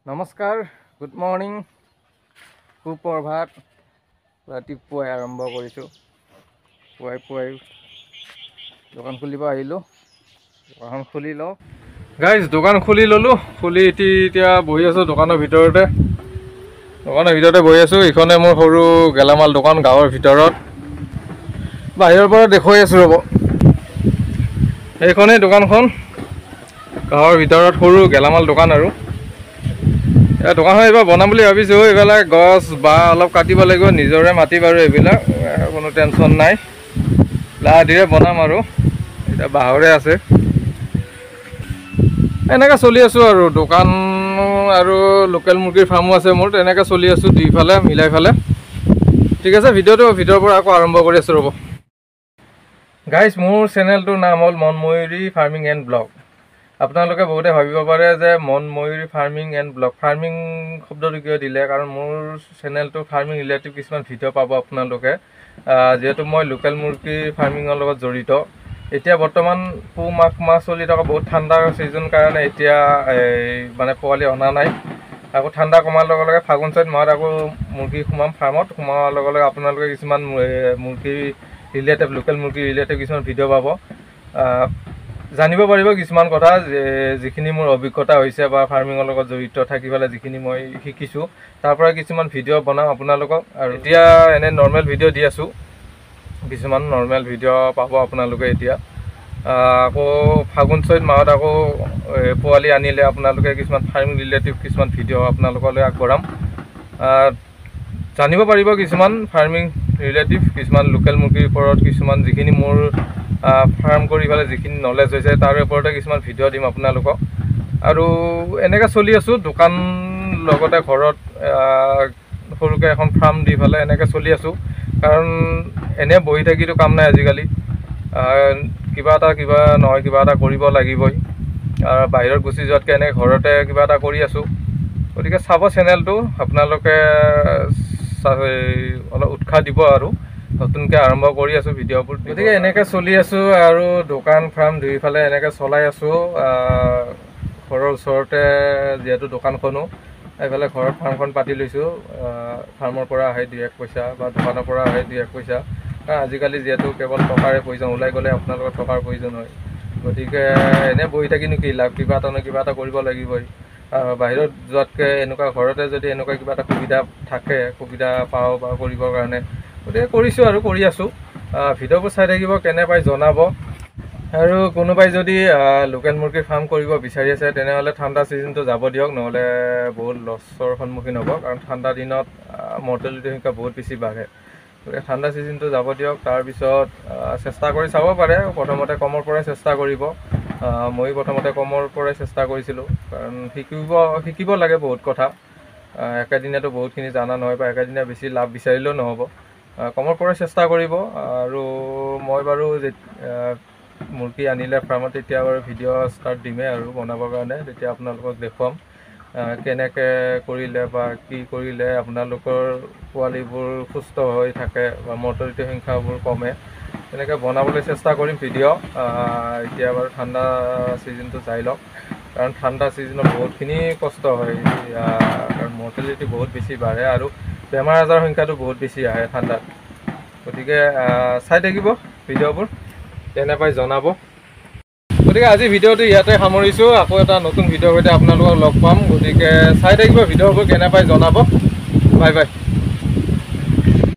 নমস্কাৰ, good morning, সুপ্ৰভাত। ৰাতিপুৱাই আৰম্ভ কৰিছোঁ। পুৱাই দোকান খুলিব আহিলোঁ। দোকানখন খুলি লওঁ গাইজ। দোকান খুলি ল'লোঁ। খুলি এতিয়া বহি আছোঁ দোকানৰ ভিতৰতে। বহি আছোঁ। এইখনে মোৰ সৰু গেলামাল দোকান গাঁৱৰ ভিতৰত। বাহিৰৰ পৰা দেখুৱাই আছোঁ ৰ'ব। এইখনেই দোকানখন, গাঁৱৰ ভিতৰত সৰু গেলামাল দোকান আৰু। দোকানখন এইবাৰ বনাম বুলি ভাবিছোঁ। এইফালে গছ বা অলপ কাটিব লাগিব, নিজৰে মাটি বাৰু এইবিলাক, কোনো টেনশ্যন নাই। লাহে ধীৰে বনাম আৰু। এতিয়া বাঁহৰে আছে। এনেকৈ চলি আছোঁ আৰু। দোকান আৰু লোকেল মুৰ্গীৰ ফাৰ্মো আছে মোৰ। তেনেকৈ চলি আছোঁ দুইফালে মিলাই ফালে। ঠিক আছে, ভিডিঅ'টো ভিতৰৰ পৰা আকৌ আৰম্ভ কৰি আছোঁ ৰ'ব। গাইজ, মোৰ চেনেলটোৰ নাম হ'ল মনময়ূৰী ফাৰ্মিং এণ্ড ব্লগ। আপোনালোকে বহুতে ভাবিব পাৰে যে Monmoyuri farming and blog, farming শব্দটো কিয় দিলে, কাৰণ মোৰ চেনেলটো ফাৰ্মিং ৰিলেটিভ কিছুমান ভিডিঅ' পাব আপোনালোকে। যিহেতু মই লোকেল মুৰ্গীৰ ফাৰ্মিঙৰ লগত জড়িত। এতিয়া বৰ্তমান পুহ মাঘ মাহ চলি থকা বহুত ঠাণ্ডাৰ ছিজন কাৰণে এতিয়া মানে পোৱালি অনা নাই। আকৌ ঠাণ্ডা কমাৰ লগে লগে ফাগুন চ'ত মাহত আকৌ মুৰ্গী সোমাম ফাৰ্মত। সোমোৱাৰ লগে লগে আপোনালোকে কিছুমান মুৰ্গী ৰিলেটিভ, লোকেল মুৰ্গী ৰিলেটিভ কিছুমান ভিডিঅ' পাব। জানিব পাৰিব কিছুমান কথা, যিখিনি মোৰ অভিজ্ঞতা হৈছে বা ফাৰ্মিঙৰ লগত জড়িত থাকি পেলাই যিখিনি মই শিকিছোঁ, তাৰ পৰা কিছুমান ভিডিঅ' বনাম আপোনালোকক। আৰু এতিয়া এনে নৰ্মেল ভিডিঅ' দি আছোঁ। কিছুমান নৰ্মেল ভিডিঅ' পাব আপোনালোকে এতিয়া। আকৌ ফাগুন চ'ত মাহত আকৌ পোৱালি আনিলে আপোনালোকে কিছুমান ফাৰ্মিং ৰিলেটিভ কিছুমান ভিডিঅ' আপোনালোকলৈ আগবঢ়াম। জানিব পাৰিব কিছুমান ফাৰ্মিং ৰিলেটিভ, কিছুমান লোকেল মুৰ্গীৰ ওপৰত কিছুমান যিখিনি মোৰ ফাৰ্ম কৰি পেলাই যিখিনি নলেজ হৈছে তাৰ ওপৰতে কিছুমান ভিডিঅ' দিম আপোনালোকক। আৰু এনেকৈ চলি আছোঁ। দোকান লগতে ঘৰত সৰুকৈ এখন ফাৰ্ম দি পেলাই এনেকৈ চলি আছোঁ। কাৰণ এনে বহি থাকিতো কাম নাই আজিকালি। কিবা নহয় কিবা এটা কৰিব লাগিবই। বাহিৰত গুচি যোৱাতকৈ এনেকৈ ঘৰতে কিবা এটা কৰি আছোঁ। গতিকে চাব চেনেলটো, আপোনালোকে অলপ উৎসাহ দিব আৰু। নতুনকৈ আৰম্ভ কৰি আছোঁ ভিডিঅ'বোৰ। গতিকে এনেকৈ চলি আছোঁ আৰু দোকান ফাৰ্ম দুইফালে এনেকৈ চলাই আছোঁ। ঘৰৰ ওচৰতে যিহেতু দোকানখনো, এইফালে ঘৰত ফাৰ্মখন পাতি লৈছোঁ। ফাৰ্মৰ পৰা আহে 2-1 পইচা বা দোকানৰ পৰা আহে 2-1 পইচা। কাৰণ আজিকালি যিহেতু কেৱল টকাৰে প্ৰয়োজন, ওলাই গ'লে আপোনালোকৰ টকাৰ প্ৰয়োজন হয়। গতিকে এনেই বহি থাকিনো কি লাভ, কিবা এটা নহয় কিবা এটা কৰিব লাগিবই। বাহিৰত যোৱাতকৈ এনেকুৱা ঘৰতে যদি এনেকুৱা কিবা এটা সুবিধা পাওঁ বা কৰিবৰ কাৰণে, গতিকে কৰিছোঁ আৰু কৰি আছোঁ। ভিডিঅ'বোৰ চাই থাকিব, কেনে পাই জনাব। আৰু কোনোবাই যদি লোকেল মুৰ্গীৰ ফাৰ্ম কৰিব বিচাৰি আছে তেনেহ'লে ঠাণ্ডা ছিজনটো যাব দিয়ক, নহ'লে বহুত লছৰ সন্মুখীন হ'ব। কাৰণ ঠাণ্ডা দিনত মৰ্টেলিটিৰ সংখ্যা বহুত বেছি বাঢ়ে। গতিকে ঠাণ্ডা ছিজনটো যাব দিয়ক। তাৰপিছত চেষ্টা কৰি চাব পাৰে। প্ৰথমতে কমৰ পৰাই চেষ্টা কৰিব। ময়ো প্ৰথমতে কমৰ পৰাই চেষ্টা কৰিছিলোঁ, কাৰণ শিকিব লাগে বহুত কথা। একেদিনাতো বহুতখিনি জানা নহয় বা একেদিনা বেছি লাভ বিচাৰিলেও নহ'ব। কমৰ পৰাই চেষ্টা কৰিব। আৰু মই বাৰু মুৰ্গী আনিলে ফাৰ্মত তেতিয়া বাৰু ভিডিঅ' ষ্টাৰ্ট দিমেই আৰু বনাবৰ কাৰণে। তেতিয়া আপোনালোকক দেখুৱাম কেনেকৈ কৰিলে বা কি কৰিলে আপোনালোকৰ পোৱালিবোৰ সুস্থ হৈ থাকে বা মৰ্টেলিটিৰ সংখ্যাবোৰ কমে, তেনেকৈ বনাবলৈ চেষ্টা কৰিম ভিডিঅ'। এতিয়া বাৰু ঠাণ্ডা ছিজনটো যাই লওক, কাৰণ ঠাণ্ডা ছিজনত বহুতখিনি কষ্ট হয়। কাৰণ মৰ্টেলিটি বহুত বেছি বাঢ়ে আৰু বেমাৰ আজাৰৰ সংখ্যাটো বহুত বেছি আহে ঠাণ্ডাত। গতিকে চাই থাকিব ভিডিঅ'বোৰ, কেনে পাই জনাব। গতিকে আজি ভিডিঅ'টো ইয়াতে সামৰিছোঁ। আকৌ এটা নতুন ভিডিঅ'ৰ সৈতে আপোনালোকক লগ পাম। গতিকে চাই থাকিব ভিডিঅ'বোৰ, কেনে পাই জনাব। Bye bye.